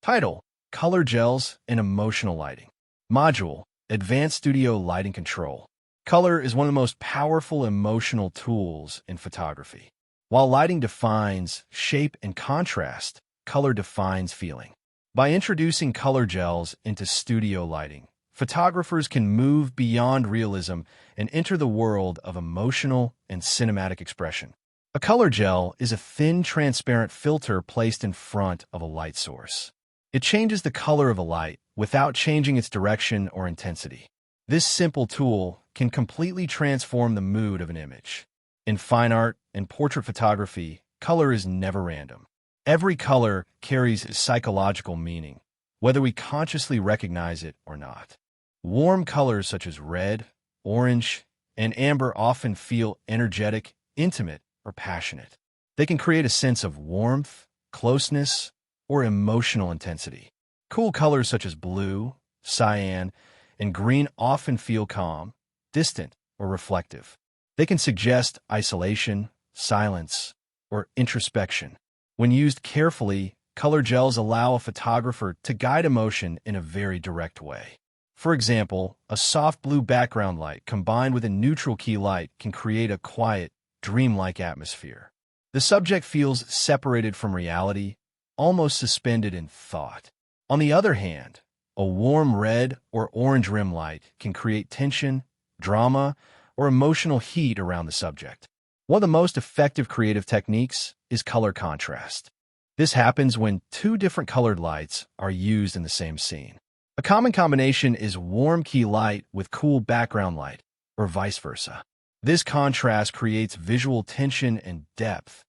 Title: Color Gels and Emotional Lighting. Module: Advanced Studio Lighting Control. Color is one of the most powerful emotional tools in photography. While lighting defines shape and contrast, color defines feeling. By introducing color gels into studio lighting, photographers can move beyond realism and enter the world of emotional and cinematic expression. A color gel is a thin, transparent filter placed in front of a light source. It changes the color of a light without changing its direction or intensity. This simple tool can completely transform the mood of an image. In fine art and portrait photography, color is never random. Every color carries a psychological meaning, whether we consciously recognize it or not. Warm colors such as red, orange, and amber often feel energetic, intimate, or passionate. They can create a sense of warmth, closeness, or emotional intensity. Cool colors such as blue, cyan, and green often feel calm, distant, or reflective. They can suggest isolation, silence, or introspection. When used carefully, color gels allow a photographer to guide emotion in a very direct way. For example, a soft blue background light combined with a neutral key light can create a quiet, dreamlike atmosphere. The subject feels separated from reality, almost suspended in thought. On the other hand, a warm red or orange rim light can create tension, drama, or emotional heat around the subject. One of the most effective creative techniques is color contrast. This happens when two different colored lights are used in the same scene. A common combination is warm key light with cool background light, or vice versa. This contrast creates visual tension and depth,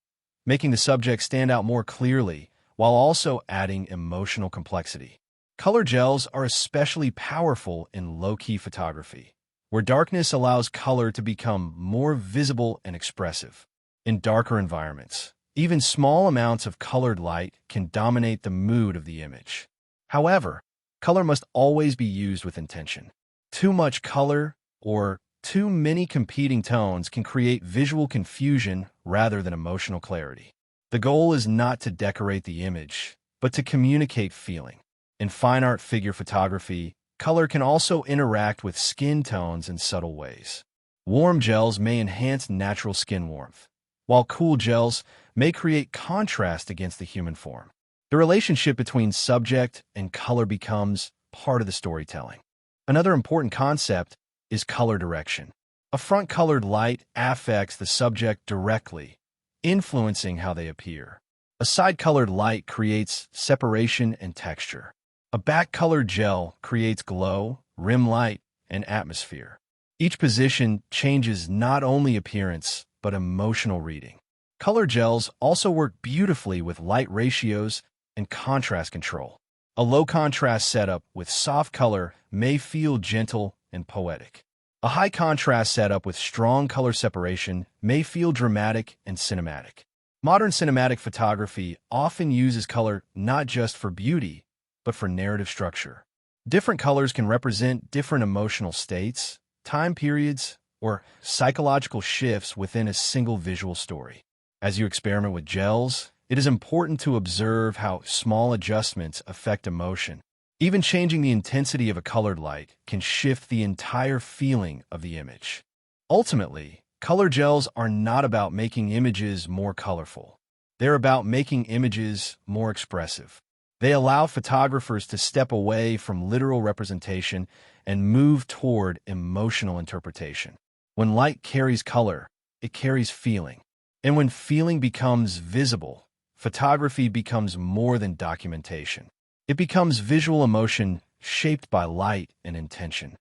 making the subject stand out more clearly while also adding emotional complexity. Color gels are especially powerful in low-key photography, where darkness allows color to become more visible and expressive. In darker environments, even small amounts of colored light can dominate the mood of the image. However, color must always be used with intention. Too much color or too many competing tones can create visual confusion rather than emotional clarity. The goal is not to decorate the image, but to communicate feeling. In fine art figure photography, color can also interact with skin tones in subtle ways. Warm gels may enhance natural skin warmth, while cool gels may create contrast against the human form. The relationship between subject and color becomes part of the storytelling. Another important concept is color direction. A front-colored light affects the subject directly, influencing how they appear. A side-colored light creates separation and texture. A back-colored gel creates glow, rim light, and atmosphere. Each position changes not only appearance, but emotional reading. Color gels also work beautifully with light ratios and contrast control. A low-contrast setup with soft color may feel gentle and poetic. A high-contrast setup with strong color separation may feel dramatic and cinematic. Modern cinematic photography often uses color not just for beauty, but for narrative structure. Different colors can represent different emotional states, time periods, or psychological shifts within a single visual story. As you experiment with gels, it is important to observe how small adjustments affect emotion. Even changing the intensity of a colored light can shift the entire feeling of the image. Ultimately, color gels are not about making images more colorful. They're about making images more expressive. They allow photographers to step away from literal representation and move toward emotional interpretation. When light carries color, it carries feeling. And when feeling becomes visible, photography becomes more than documentation. It becomes visual emotion shaped by light and intention.